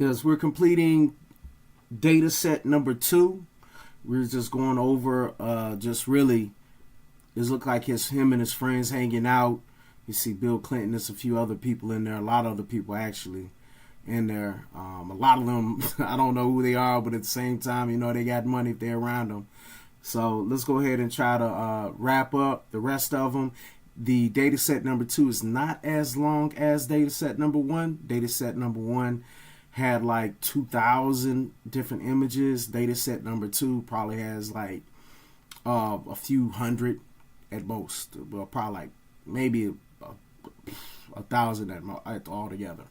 Yes, we're completing data set number 2. We're just going over just really it looked like him and his friends hanging out. You see Bill Clinton, there's a few other people in there, a lot of other people actually in there. A lot of them, I don't know who they are, but at the same time, you know, they got money if they're around them. So let's go ahead and try to wrap up the rest of them. The data set number 2 is not as long as data set number 1. Data set number 1 had like 2,000 different images. Data set number 2 probably has like a few hundred at most. Well, probably like maybe a thousand at altogether.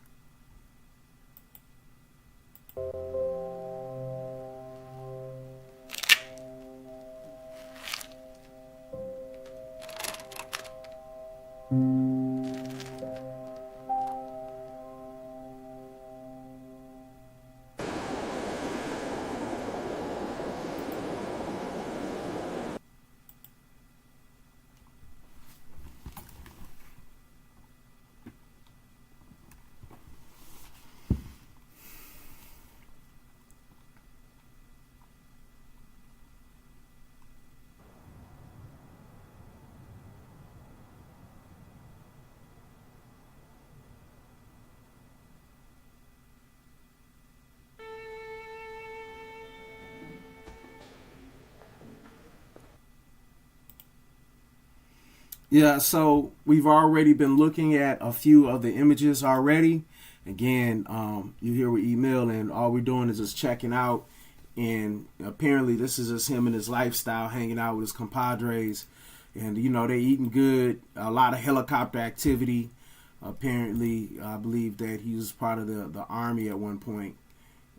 Yeah, so we've already been looking at a few of the images already. Again, you hear we email, and all we're doing is just checking out. And apparently, this is just him and his lifestyle, hanging out with his compadres. And, you know, they're eating good, a lot of helicopter activity. Apparently, I believe that he was part of the Army at one point,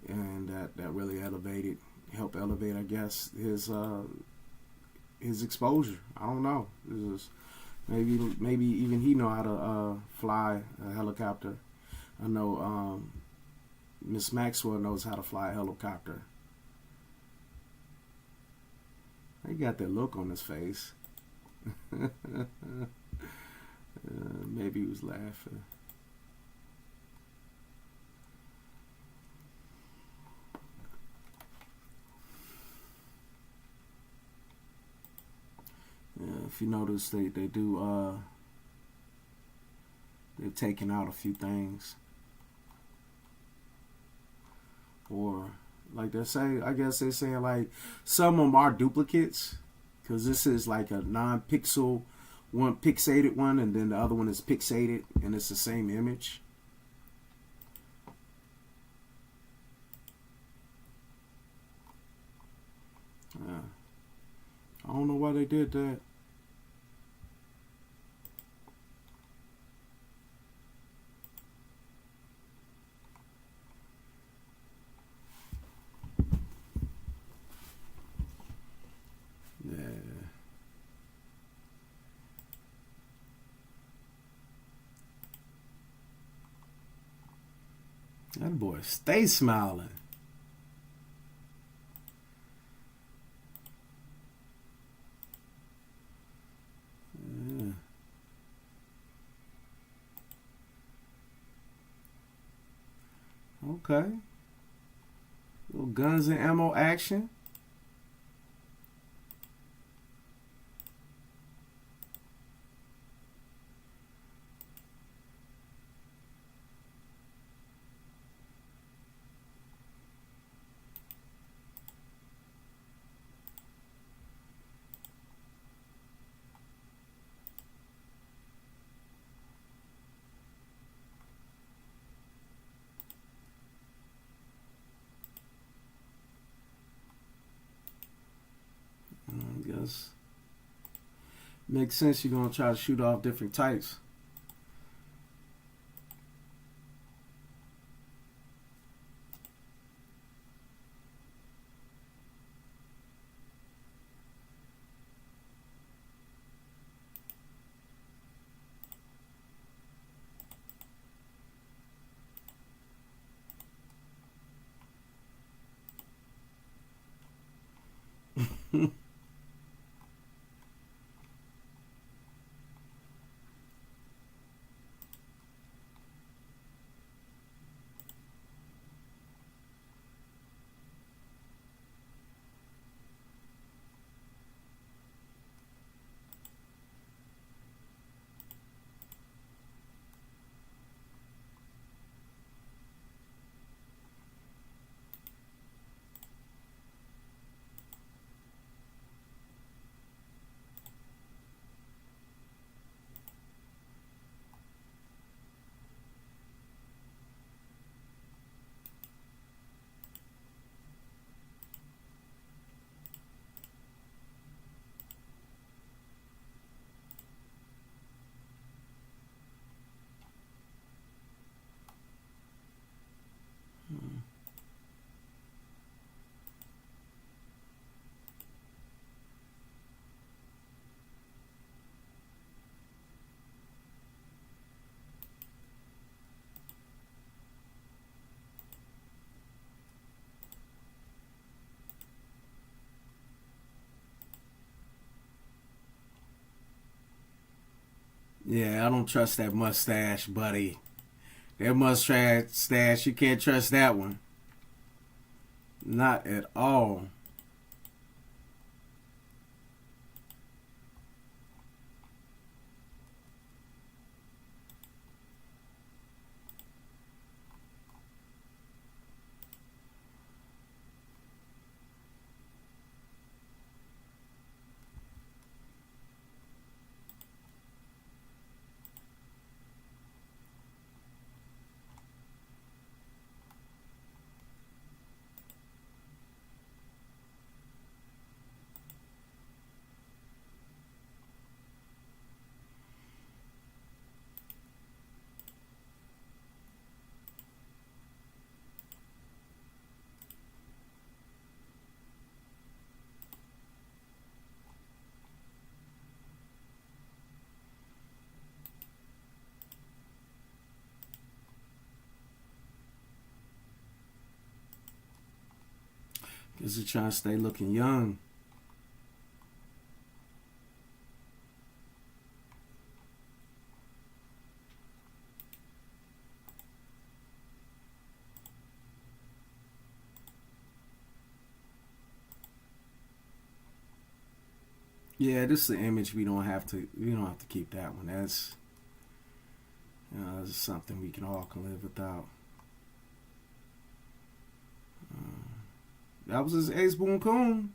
and that really helped elevate, I guess, his exposure. I don't know. Maybe even he know how to fly a helicopter. I know Miss Maxwell knows how to fly a helicopter. He got that look on his face. Maybe he was laughing. Yeah, if you notice, they do they've taken out a few things, or like they say, I guess they're saying like some of them are duplicates, because this is like a non-pixel one, pixelated one, and then the other one is pixelated, and it's the same image. Yeah. I don't know why they did that. Yeah. That boy stay smiling. Yeah. Okay. Little guns and ammo action. I guess makes sense. You're gonna try to shoot off different types. Yeah, I don't trust that mustache, buddy. That mustache, you can't trust that one. Not at all. Because you're trying to stay looking young. Yeah, this is the image we don't have to keep that one. That's something we can all can live without. That was his ex Boon Coon.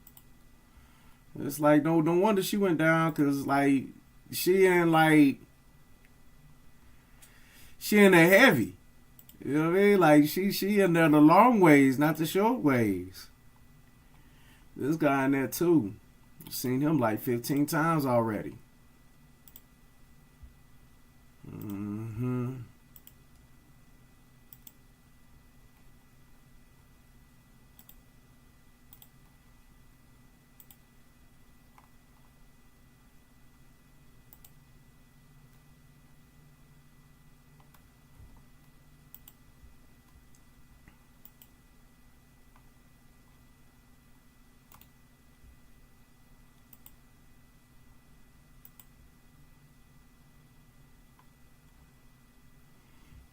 It's like no wonder she went down because like she ain't like she in there heavy. You know what I mean? Like she in there the long ways, not the short ways. This guy in there too. Seen him like 15 times already. Mm-hmm.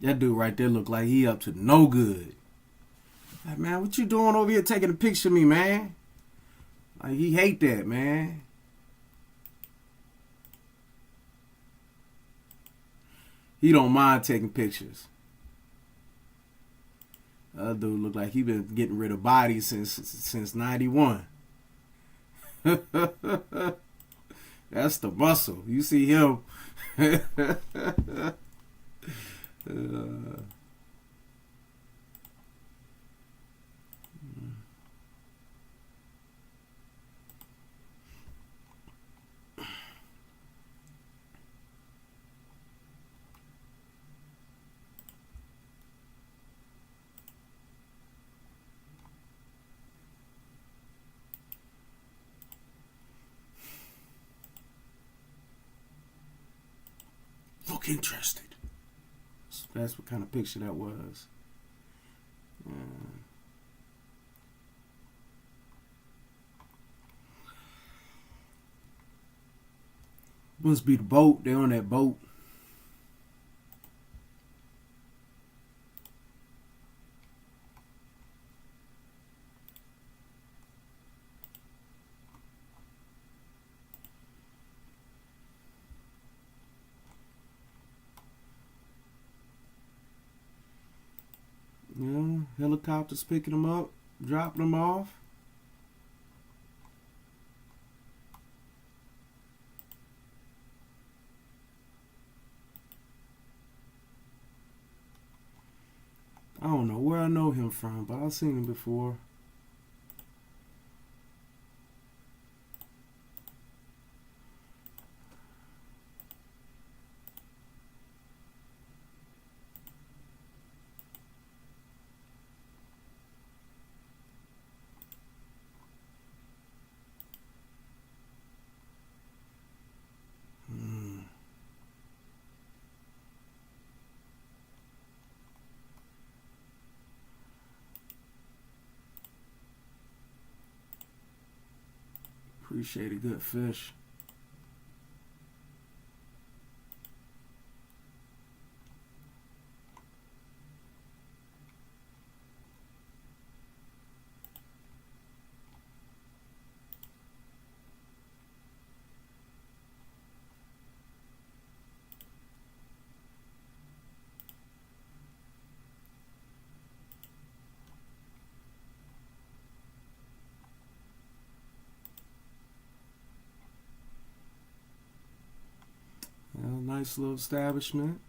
That dude right there look like he up to no good. Like, man, what you doing over here taking a picture of me, man? Like, he hate that, man. He don't mind taking pictures. That dude look like he been getting rid of bodies since '91. That's the muscle. You see him. Look interested. That's what kind of picture that was. Yeah. Must be the boat. They on that boat. Yeah, helicopters picking them up, dropping them off. I don't know where I know him from, but I've seen him before. Appreciate a good fish. Nice little establishment.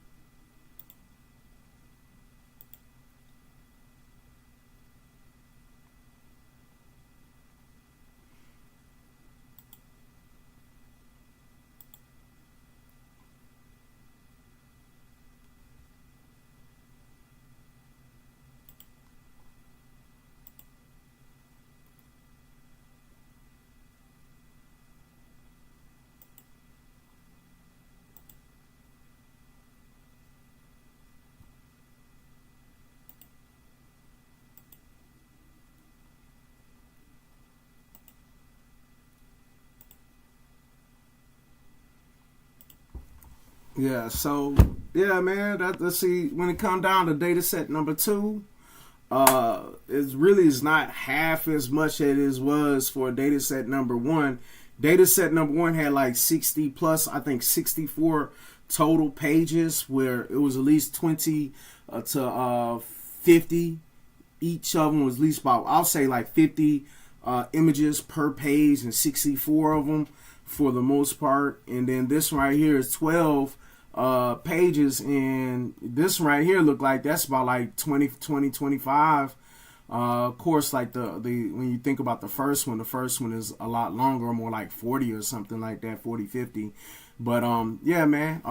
Yeah, so yeah, man. Let's see. When it come down to data set number 2, it really is not half as much as it was for data set number 1. Data set number 1 had like 60 plus, I think 64 total pages, where it was at least 20 to 50. Each of them was at least about, I'll say like 50 images per page, and 64 of them for the most part. And then this one right here is 12 pages, and this one right here look like that's about like 25. Of course, like the when you think about the first one is a lot longer, more like 40 or something like that, 40, 50. But yeah, man.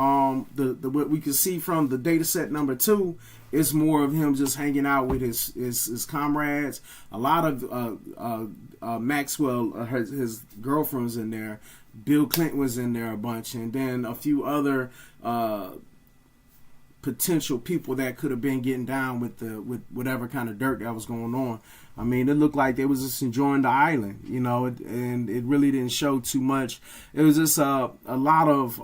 The what we can see from the data set number 2 is more of him just hanging out with his comrades. A lot of Maxwell, his girlfriend was in there. Bill Clinton was in there a bunch, and then a few other potential people that could have been getting down with whatever kind of dirt that was going on. I mean, it looked like they was just enjoying the island, you know, and it really didn't show too much. It was just a lot of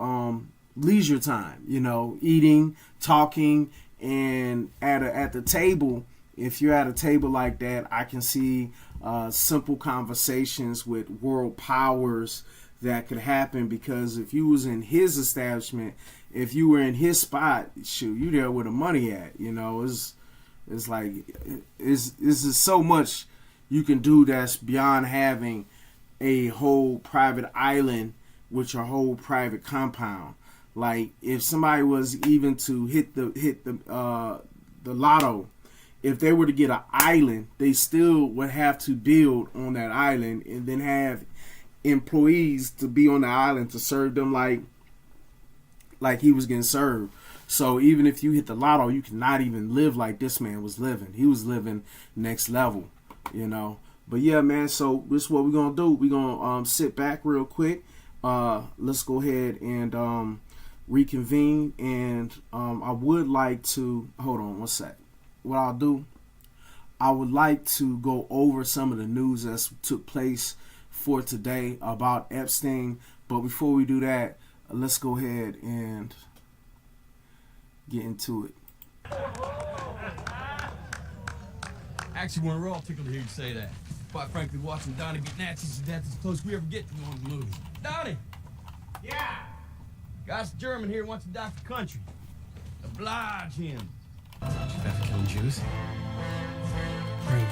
leisure time, you know, eating, talking, and at the table. If you're at a table like that, I can see simple conversations with world powers that could happen, because if you was in his establishment, if you were in his spot, shoot, you there where the money at, you know. It's like it's just so much you can do that's beyond having a whole private island with your whole private compound. Like if somebody was even to hit the lotto, if they were to get an island, they still would have to build on that island and then have employees to be on the island to serve them like he was getting served. So even if you hit the lotto, you cannot even live like this man was living. He was living next level, you know. But yeah, man, so this is what we're gonna do. We're gonna sit back real quick. Let's go ahead and reconvene, and I would like to hold on one sec. What I'll do, I would like to go over some of the news that took place for today about Epstien. But before we do that, let's go ahead and get into it. Actually, we're all tickled to hear you say that. Quite frankly, watching Donnie beat Nazis to death is as close we ever get to going to the movies. Donnie! Yeah? Guy's German here wants to die for country. Oblige him. You've ever killed Jews? Great.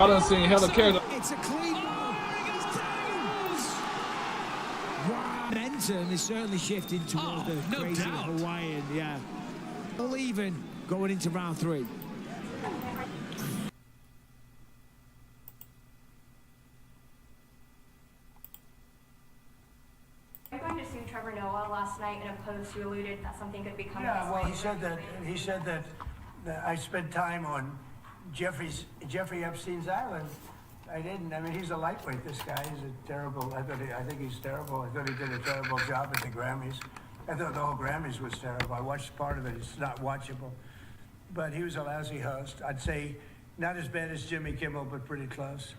I done seen hella character. It's a clean ball. Momentum is certainly shifting towards the crazy Hawaiian, yeah. All even going into round 3. Are you going to sue Trevor Noah? Last night in a post you alluded that something could be coming. Yeah, well, he said that I spent time on Jeffrey Epstein's island. I didn't. I mean, he's a lightweight, this guy. He's a terrible, I think he's terrible. I thought he did a terrible job at the Grammys. I thought the whole Grammys was terrible. I watched part of it. It's not watchable. But he was a lousy host. I'd say not as bad as Jimmy Kimmel, but pretty close.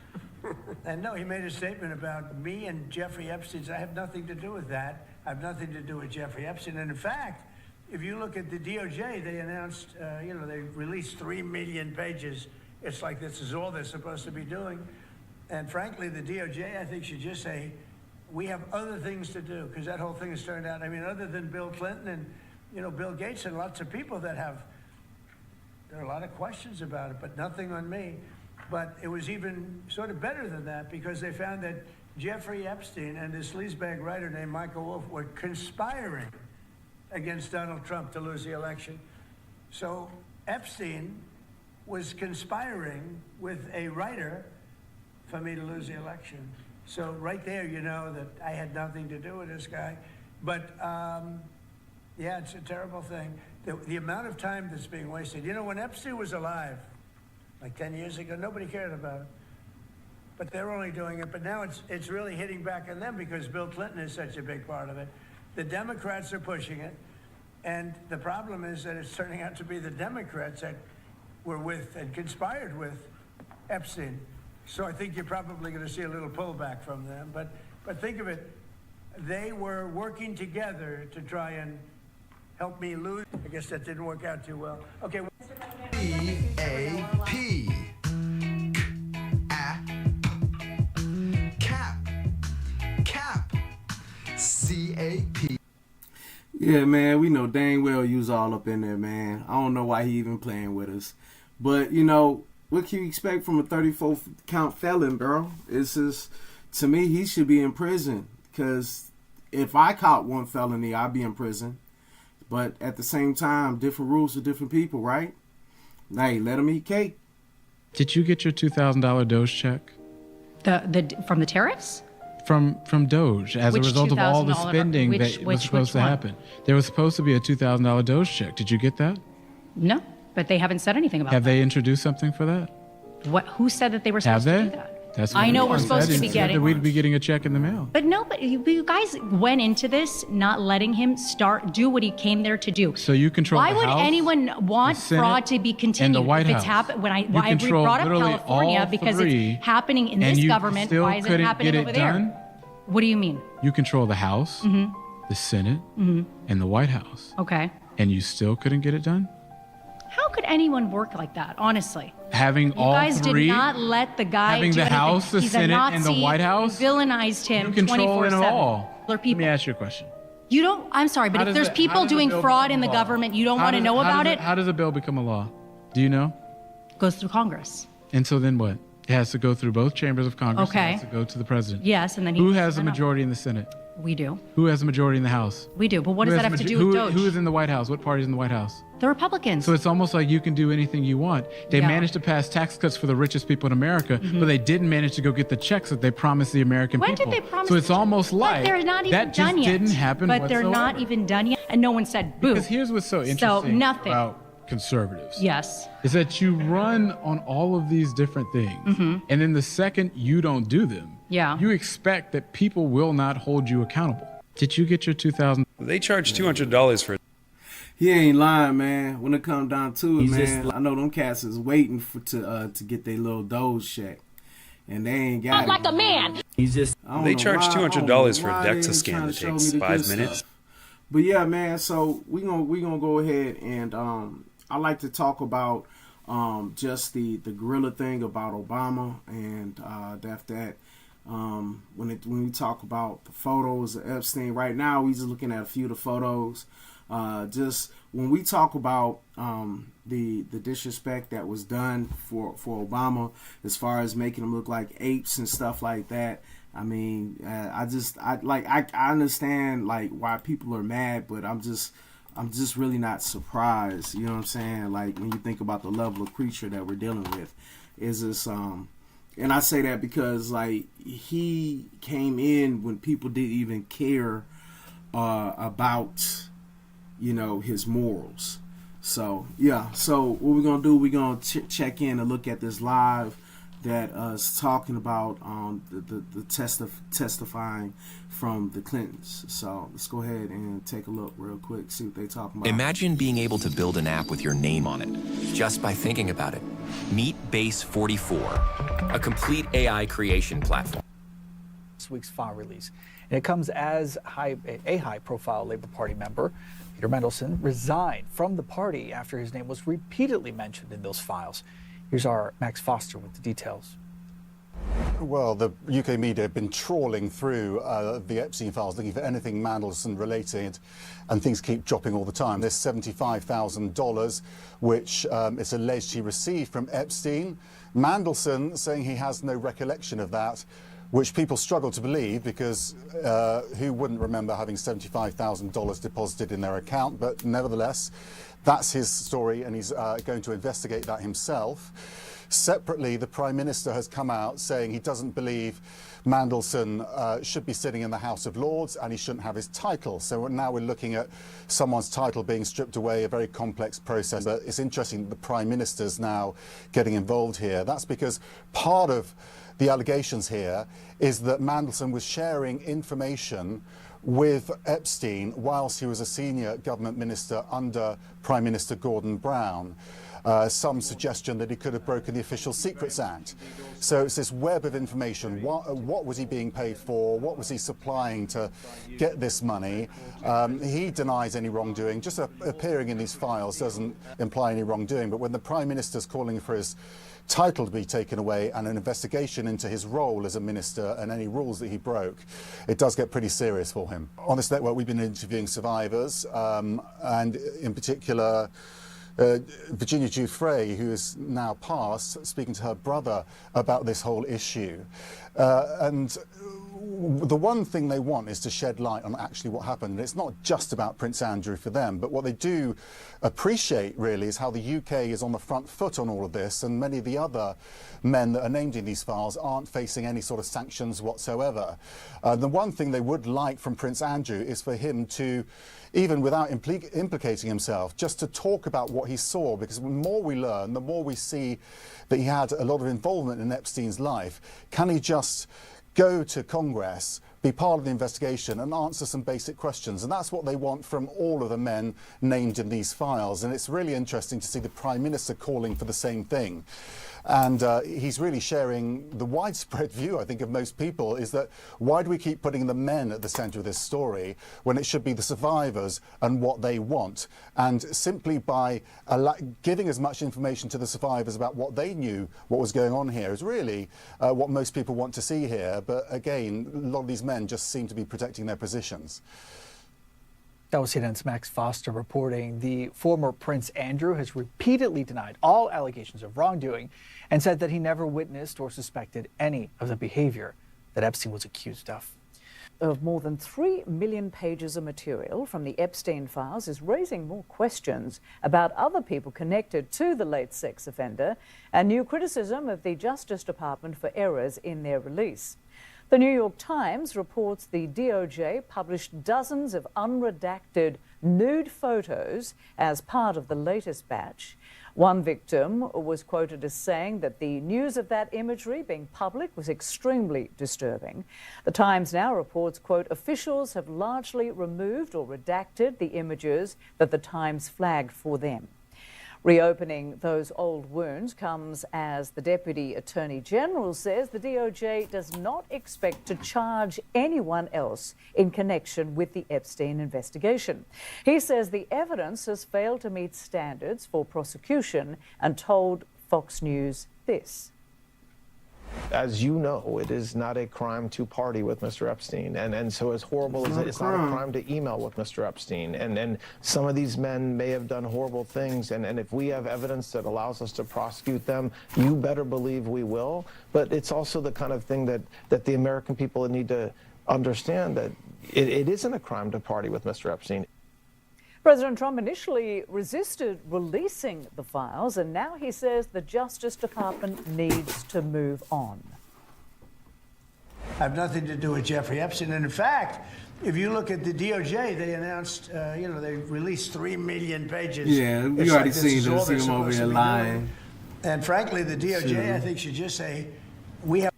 And no, he made a statement about me and Jeffrey Epstein. I have nothing to do with that. I have nothing to do with Jeffrey Epstein. And in fact, if you look at the DOJ, they announced, they released 3 million pages. It's like this is all they're supposed to be doing. And frankly, the DOJ, I think, should just say, we have other things to do, because that whole thing has turned out, I mean, other than Bill Clinton and, you know, Bill Gates and lots of people that have, there are a lot of questions about it, but nothing on me. But it was even sort of better than that, because they found that Jeffrey Epstein and this sleazebag writer named Michael Wolff were conspiring against Donald Trump to lose the election. So Epstein was conspiring with a writer for me to lose the election. So right there, you know that I had nothing to do with this guy. But yeah, it's a terrible thing. The amount of time that's being wasted. You know, when Epstein was alive, like 10 years ago, nobody cared about it. But they're only doing it. But now it's really hitting back on them because Bill Clinton is such a big part of it. The Democrats are pushing it. And the problem is that it's turning out to be the Democrats that were with and conspired with Epstein. So I think you're probably going to see a little pullback from them. But think of it, they were working together to try and help me lose. I guess that didn't work out too well. Okay. EAP. Cap. CAP. Yeah, man, we know dang well you was all up in there, man. I don't know why he even playing with us. But, you know, what can you expect from a 34-count felon, bro? It's just, to me, he should be in prison. Because if I caught one felony, I'd be in prison. But at the same time, different rules for different people, right? Hey, let him eat cake. Did you get your $2,000 Doge check? From the tariffs? From Doge, as Which a result of all the $2,000 spending that was supposed to one? happen. There was supposed to be a $2,000 Doge check. Did you get that? No, but they haven't said anything about Have that. they introduced something for that? What? Who said that they were Have supposed they? to do that? That's I what know it we're was. supposed to be Said getting. that we'd be getting a check in the mail. But no, but you guys went into this not letting him do what he came there to do. So you control Why the would House, anyone want the Senate, fraud to be continued? and the White if it's House. happened, when I You control brought up literally California all because three, it's happening in and this you government. still Why is it couldn't happening get it over there? done? What do you mean? You control the House, the Senate, and the White House. Okay. And you still couldn't get it done? How could anyone work like that? Honestly. Having You all guys three, did not let the guy having do the anything. House, the He's a Senate, and the Nazi. White House, You villainized him you control it 24/7. all. Other Let people. me ask you a question. You don't. I'm sorry, but How if does there's it- how people does a doing bill fraud become in the law? government, you don't How want to does- know how does about it- it. How does a bill become a law? Do you know? Goes through Congress. And so then what? It has to go through both chambers of Congress. Okay. It has to go to the president. Yes, and then Who has a majority in the Senate? We do. Who has a majority in the House? We do. But what Who does has that a have to majo- do with who- Doge? Who is in the White House? What party is in the White House? The Republicans. So it's almost like you can do anything you want. They Yeah. managed to pass tax cuts for the richest people in America, but they didn't manage to go get the checks that they promised the American When people. did they promise? So it's the- almost like but they're not even that just done yet. didn't happen But they're not whatsoever. even done yet, and no one said boo. Because here's what's so interesting nothing. about conservatives. Yes. Is that you run on all of these different things, and then the second you don't do them, Yeah. you expect that people will not hold you accountable. Did you get your 2,000? They charge $200 for. He ain't lying, man. When it come down to it, man, I know them cats is waiting to get their little Doge check, and they ain't got it. Like a man. He's just. They charge $200 for a DEXA scan that takes 5 minutes. But yeah, man. So we gonna go ahead and I like to talk about just the gorilla thing about Obama and that. When we talk about the photos of Epstein, right now we're just looking at a few of the photos. Just when we talk about the disrespect that was done for Obama, as far as making him look like apes and stuff like that. I mean, I understand like why people are mad, but I'm just really not surprised. You know what I'm saying? Like when you think about the level of creature that we're dealing with, is this and I say that because like he came in when people didn't even care about, you know, his morals. So yeah, so what we're gonna do, we're gonna check in and look at this live that is talking about the testifying from the Clintons. So let's go ahead and take a look real quick, see what they talking about. Imagine being able to build an app with your name on it, just by thinking about it. Meet Base 44, a complete AI creation platform. This week's file release. And it comes as a high-profile Labor Party member, Peter Mendelsohn, resigned from the party after his name was repeatedly mentioned in those files. Here's our Max Foster with the details. Well, the UK media have been trawling through the Epstein files, looking for anything Mandelson related, and things keep dropping all the time. There's $75,000, which it's alleged he received from Epstein. Mandelson saying he has no recollection of that, which people struggle to believe, because who wouldn't remember having $75,000 deposited in their account? But nevertheless, that's his story, and he's going to investigate that himself. Separately, the Prime Minister has come out saying he doesn't believe Mandelson should be sitting in the House of Lords, and he shouldn't have his title. So now we're looking at someone's title being stripped away, a very complex process. But it's interesting that the Prime Minister's now getting involved here. That's because part of the allegations here is that Mandelson was sharing information with Epstein whilst he was a senior government minister under Prime Minister Gordon Brown. Some suggestion that he could have broken the Official Secrets Act. So it's this web of information. What was he being paid for? What was he supplying to get this money? He denies any wrongdoing. Just appearing in these files doesn't imply any wrongdoing. But when the Prime Minister's calling for his title to be taken away and an investigation into his role as a minister and any rules that he broke, it does get pretty serious for him. On this network, we've been interviewing survivors, and in particular, Virginia Giuffre, who is now passed, speaking to her brother about this whole issue. And the one thing they want is to shed light on actually what happened. And it's not just about Prince Andrew for them, but what they do appreciate really is how the UK is on the front foot on all of this, and many of the other men that are named in these files aren't facing any sort of sanctions whatsoever. The one thing they would like from Prince Andrew is for him to, even without implicating himself, just to talk about what he saw, because the more we learn, the more we see that he had a lot of involvement in Epstein's life. Can he just go to Congress, be part of the investigation and answer some basic questions? And that's what they want from all of the men named in these files. And it's really interesting to see the Prime Minister calling for the same thing. And he's really sharing the widespread view, I think, of most people, is that why do we keep putting the men at the centre of this story when it should be the survivors and what they want? And simply by giving as much information to the survivors about what they knew, what was going on here, is really what most people want to see here. But again, a lot of these men just seem to be protecting their positions. That was CNN's Max Foster reporting. The former Prince Andrew has repeatedly denied all allegations of wrongdoing and said that he never witnessed or suspected any of the behavior that Epstein was accused of. Of more than 3 million pages of material from the Epstein files is raising more questions about other people connected to the late sex offender and new criticism of the Justice Department for errors in their release. The New York Times reports the DOJ published dozens of unredacted nude photos as part of the latest batch. One victim was quoted as saying that the news of that imagery being public was extremely disturbing. The Times now reports, quote, officials have largely removed or redacted the images that the Times flagged for them. Reopening those old wounds comes as the Deputy Attorney General says the DOJ does not expect to charge anyone else in connection with the Epstein investigation. He says the evidence has failed to meet standards for prosecution and told Fox News this. As you know, it is not a crime to party with Mr. Epstein. And so as horrible as it's not a crime to email with Mr. Epstein. And some of these men may have done horrible things. And if we have evidence that allows us to prosecute them, you better believe we will. But it's also the kind of thing that the American people need to understand, that it isn't a crime to party with Mr. Epstein. President Trump initially resisted releasing the files, and now he says the Justice Department needs to move on. Have nothing to do with Jeffrey Epstein. And in fact, if you look at the DOJ, they announced, they released 3 million pages. Yeah, we already seen them over here lying. And frankly, the DOJ, I think, should just say, we have.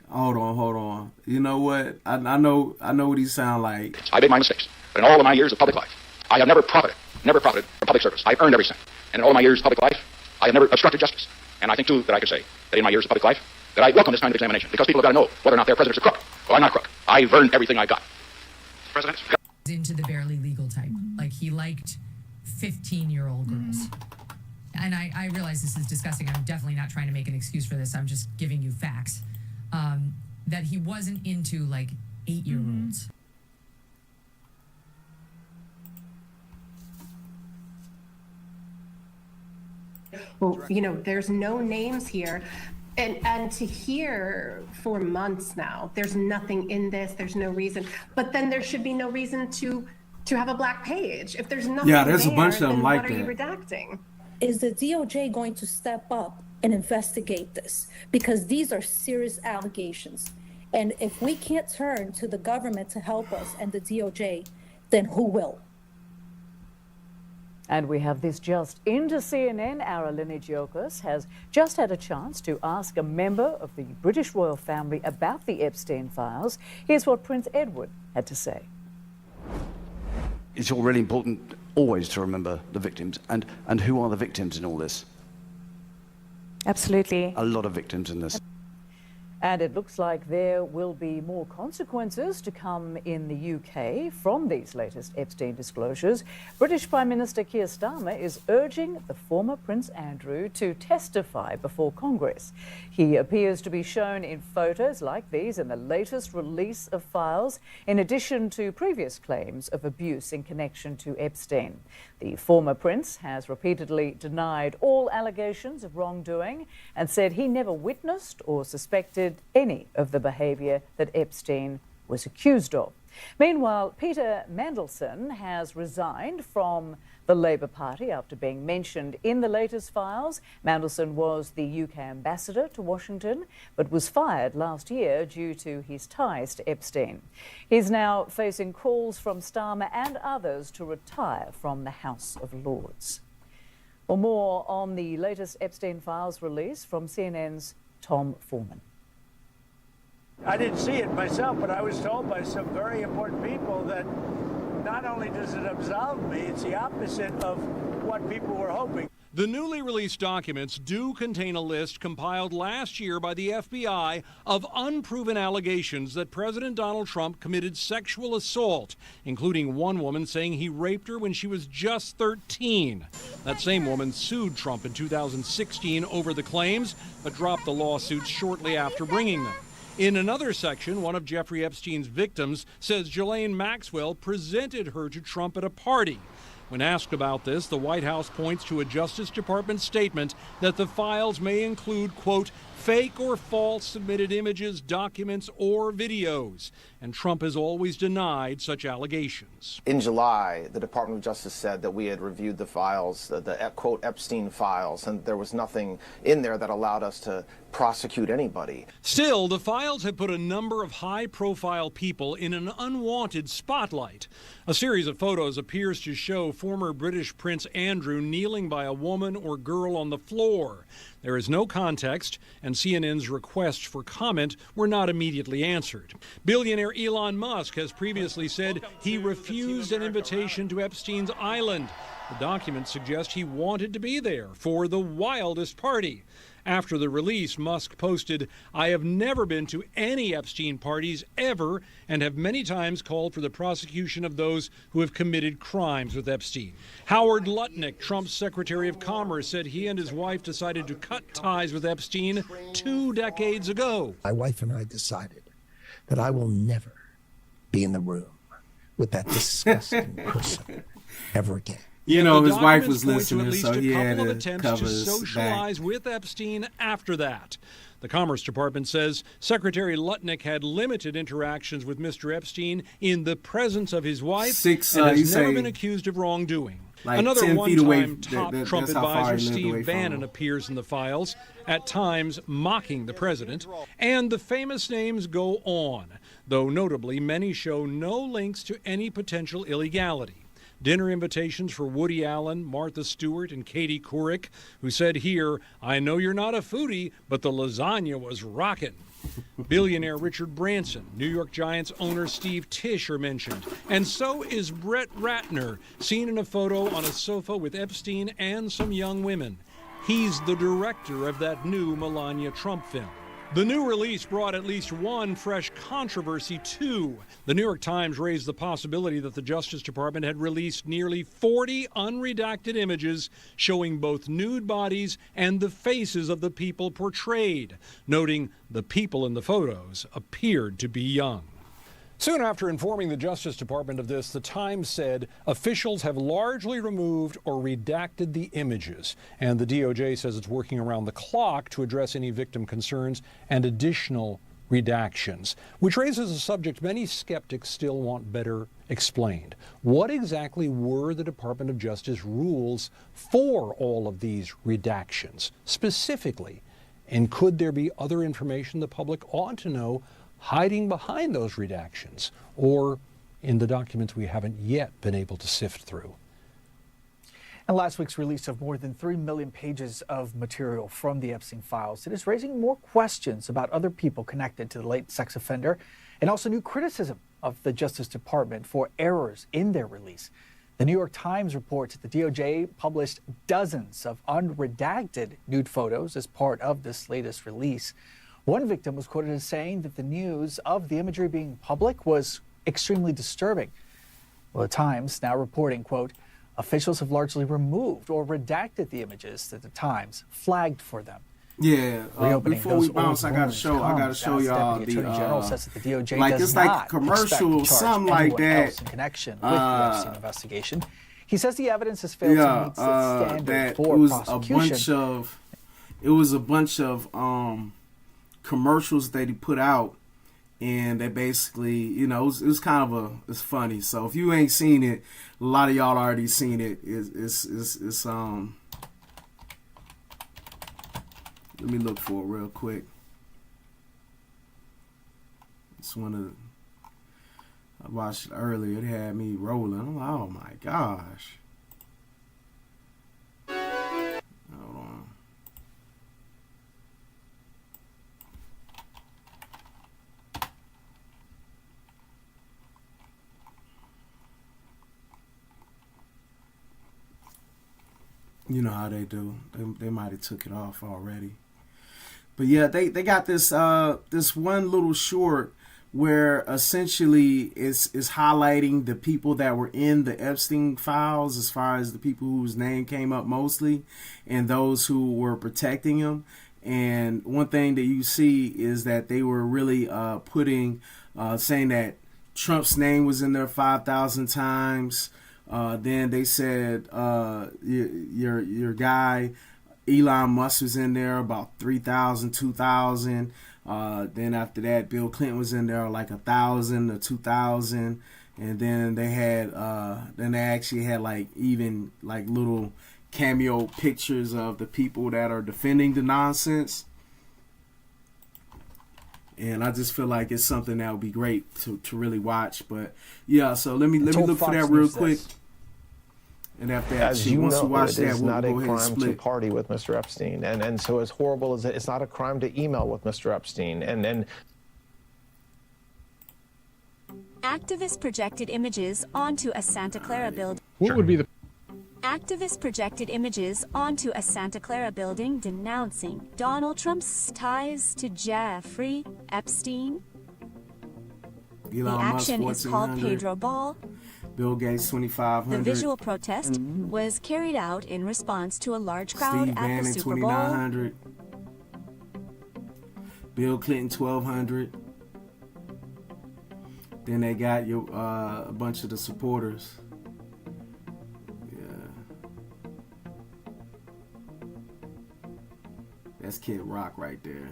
Hold on. You know what? I know what he sound like. I made my mistakes, but in all of my years of public life, I have never profited from public service. I've earned every cent. And in all of my years of public life, I have never obstructed justice. And I think, too, that I could say that in my years of public life, that I welcome this kind of examination, because people have got to know whether or not their president's a crook. Well, I'm not a crook. I've earned everything I got. President? Into the barely legal type. Like, he liked 15-year-old girls. And I realize this is disgusting. I'm definitely not trying to make an excuse for this. I'm just giving you facts. that he wasn't into like 8-year-olds. Well, you know, there's no names here. And to hear for months now, there's nothing in this, there's no reason. But then there should be no reason to have a black page. If there's nothing there's a bunch of them like what are you that. redacting? Is the DOJ going to step up and investigate this? Because these are serious allegations. And if we can't turn to the government to help us and the DOJ, then who will? And we have this just into CNN. Our Linegiocus has just had a chance to ask a member of the British royal family about the Epstein files. Here's what Prince Edward had to say. It's all really important always to remember the victims. And who are the victims in all this? Absolutely. A lot of victims in this. And it looks like there will be more consequences to come in the UK from these latest Epstein disclosures. British Prime Minister Keir Starmer is urging the former Prince Andrew to testify before Congress. He appears to be shown in photos like these in the latest release of files, in addition to previous claims of abuse in connection to Epstein. The former prince has repeatedly denied all allegations of wrongdoing and said he never witnessed or suspected any of the behaviour that Epstein was accused of. Meanwhile, Peter Mandelson has resigned from the Labour Party after being mentioned in the latest files. Mandelson was the UK ambassador to Washington, but was fired last year due to his ties to Epstein. He's now facing calls from Starmer and others to retire from the House of Lords. For more on the latest Epstein files release from CNN's Tom Foreman. I didn't see it myself, but I was told by some very important people that not only does it absolve me, it's the opposite of what people were hoping. The newly released documents do contain a list compiled last year by the FBI of unproven allegations that President Donald Trump committed sexual assault, including one woman saying he raped her when she was just 13. That same woman sued Trump in 2016 over the claims, but dropped the lawsuits shortly after bringing them. In another section, one of Jeffrey Epstein's victims says Ghislaine Maxwell presented her to Trump at a party. When asked about this, the White House points to a Justice Department statement that the files may include, quote, fake or false submitted images, documents, or videos. And Trump has always denied such allegations. In July, the Department of Justice said that we had reviewed the files, the quote, Epstein files, and there was nothing in there that allowed us to prosecute anybody. Still, the files have put a number of high-profile people in an unwanted spotlight. A series of photos appears to show former British Prince Andrew kneeling by a woman or girl on the floor. There is no context, and CNN's requests for comment were not immediately answered. Billionaire Elon Musk has previously said he refused an invitation to Epstein's island. The documents suggest he wanted to be there for the wildest party. After the release, Musk posted, "I have never been to any Epstein parties ever and have many times called for the prosecution of those who have committed crimes with Epstein." Howard Lutnick, Trump's Secretary of Commerce, said he and his wife decided to cut ties with Epstein 2 decades ago. My wife and I decided that I will never be in the room with that disgusting person ever again. You know, his wife was listening, so he had to cover to his socialize back. with Epstein after that. The Commerce Department says Secretary Lutnick had limited interactions with Mr. Epstein in the presence of his wife and has never been accused of wrongdoing. Like Another 10 feet away, one-time top Trump that's how far advisor he lived away Steve from Bannon him. appears in the files, at times mocking the president, and the famous names go on, though notably many show no links to any potential illegality. Dinner invitations for Woody Allen, Martha Stewart, and Katie Couric, who said here, "I know you're not a foodie, but the lasagna was rockin'." Billionaire Richard Branson, New York Giants owner Steve Tisch are mentioned, and so is Brett Ratner, seen in a photo on a sofa with Epstein and some young women. He's the director of that new Melania Trump film. The new release brought at least one fresh controversy, too. The New York Times raised the possibility that the Justice Department had released nearly 40 unredacted images showing both nude bodies and the faces of the people portrayed, noting the people in the photos appeared to be young. Soon after informing the Justice Department of this, the Times said officials have largely removed or redacted the images, and the DOJ says it's working around the clock to address any victim concerns and additional redactions, which raises a subject many skeptics still want better explained. What exactly were the Department of Justice rules for all of these redactions, specifically? And could there be other information the public ought to know hiding behind those redactions, or in the documents we haven't yet been able to sift through? And last week's release of more than 3 million pages of material from the Epstein files, it is raising more questions about other people connected to the late sex offender, and also new criticism of the Justice Department for errors in their release. The New York Times reports that the DOJ published dozens of unredacted nude photos as part of this latest release. One victim was quoted as saying that the news of the imagery being public was extremely disturbing. Well, the Times now reporting, quote, officials have largely removed or redacted the images that the Times flagged for them. Yeah, before we bounce, I gotta show y'all the Attorney General says that the DOJ like does it's like not a commercial, expect to charge something like anyone that else in connection with the Epstein investigation. He says the evidence has failed to meet the standard that for it was prosecution. a bunch of commercials that he put out, and they basically, you know, it was kind of it's funny. So if you ain't seen it, a lot of y'all already seen it. It's let me look for it real quick. It's one of I watched it earlier. It had me rolling. I'm like, oh my gosh. Hold on. You know how they do. They might have took it off already. But yeah, they got this this one little short where essentially is highlighting the people that were in the Epstein files, as far as the people whose name came up mostly, and those who were protecting him. And one thing that you see is that they were really putting saying that Trump's name was in there 5,000 times. Then they said your guy Elon Musk was in there about 3,000, 2,000. Then after that, Bill Clinton was in there like 1,000 or 2,000. And then they had they actually had like even like little cameo pictures of the people that are defending the nonsense. And I just feel like it's something that would be great to really watch. But yeah, so let me look for that real quick. And after that, as you once know, you watch it is that, not we'll a go ahead and crime to split. party with Mr. Epstein, and so as horrible as it's not a crime to email with Mr. Epstein, and Activists projected images onto a Santa Clara building. What would be the Activists projected images onto a Santa Clara building denouncing Donald Trump's ties to Jeffrey Epstein. The Elon Musk, action is called 1,400. Pedro Ball. Bill Gates, 2,500. The visual protest was carried out in response to a large crowd Steve at the Bannon, Super Bowl. 2,900. Bill Clinton, 1,200. Then they got your a bunch of the supporters. Yeah, that's Kid Rock right there.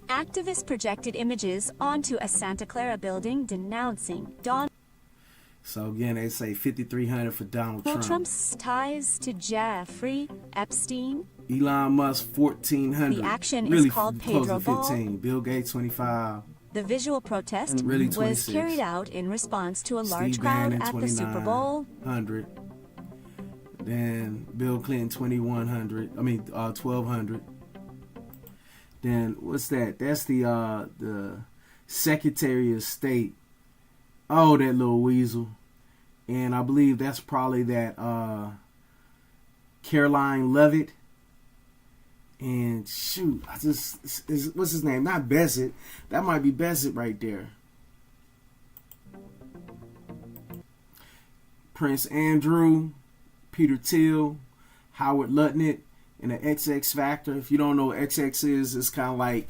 Activists projected images onto a Santa Clara building denouncing Donald So again, they say 5,300 for Donald Trump. Trump's ties to Jeffrey Epstein. Elon Musk, 1,400. The action really is called close Pedro to Ball. 15. Bill Gates, 25. The visual protest Really was 26. carried out in response to a large Steve crowd Bannon, at the Super Bowl. 2,900. Then Bill Clinton, 2,100. I mean, 1,200. Then what's that? That's the Secretary of State. Oh, that little weasel. And I believe that's probably that Caroline Leavitt. And shoot, what's his name? Not Bezzett. That might be Bezzett right there. Prince Andrew, Peter Thiel, Howard Lutnick, and the XX Factor. If you don't know what XX is, it's kind of like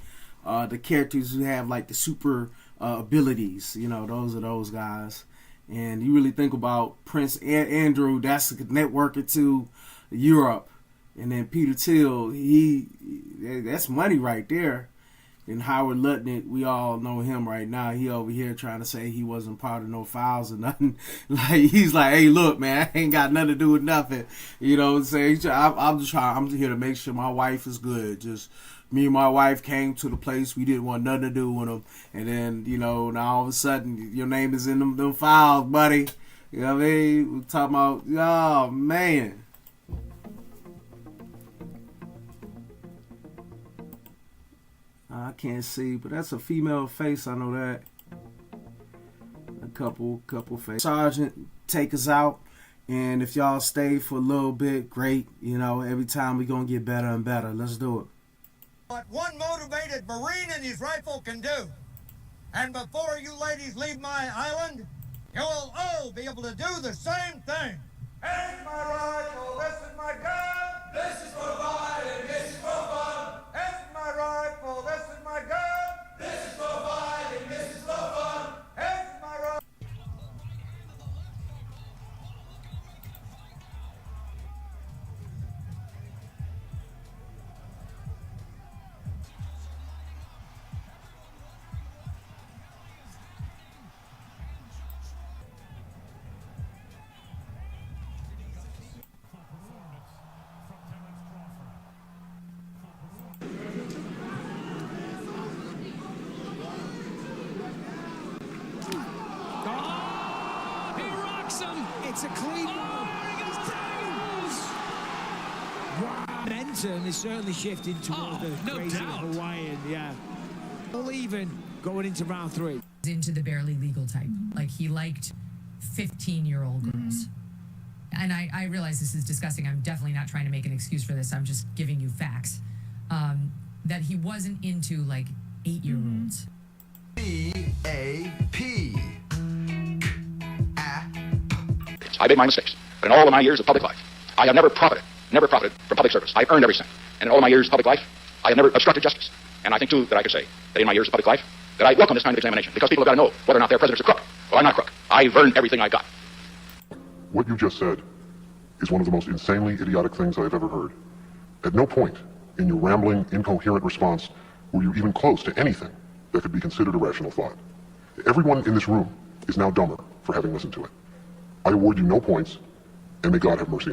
the characters who have like the super abilities. You know, those are those guys. And you really think about Prince Andrew, that's a networker to Europe. And then Peter Thiel, that's money right there. And Howard Lutnick, we all know him right now. He over here trying to say he wasn't part of no files or nothing. Like, he's like, hey, look, man, I ain't got nothing to do with nothing. You know what I'm saying? I'm here to make sure my wife is good. Just me and my wife came to the place. We didn't want nothing to do with them. And then, you know, now all of a sudden, your name is in them files, buddy. You know what I mean? We're talking about, oh, man. I can't see, but that's a female face. I know that. A couple faces. Sergeant, take us out. And if y'all stay for a little bit, great. You know, every time we're going to get better and better. Let's do it. What one motivated Marine and his rifle can do. And before you ladies leave my island, you will all be able to do the same thing. Here's my rifle, this is my gun. This is for fun, and this is for fun. Here's my rifle, this is my gun. This is for fun, and this is for fun. Here's my rifle. It's a clean ball. Momentum is certainly shifting toward the crazy Hawaiian, yeah. All even going into round 3. Into the barely legal type. Like, he liked 15-year-old girls. And I realize this is disgusting. I'm definitely not trying to make an excuse for this. I'm just giving you facts. That he wasn't into, like, 8-year-olds. C-A-P. I made my mistakes. But in all of my years of public life, I have never profited from public service. I've earned every cent. And in all of my years of public life, I have never obstructed justice. And I think, too, that I could say that in my years of public life, that I welcome this kind of examination, because people have got to know whether or not their president's a crook. Well, I'm not a crook. I've earned everything I got. What you just said is one of the most insanely idiotic things I have ever heard. At no point in your rambling, incoherent response were you even close to anything that could be considered a rational thought. Everyone in this room is now dumber for having listened to it. I award you no points, and may God have mercy on you.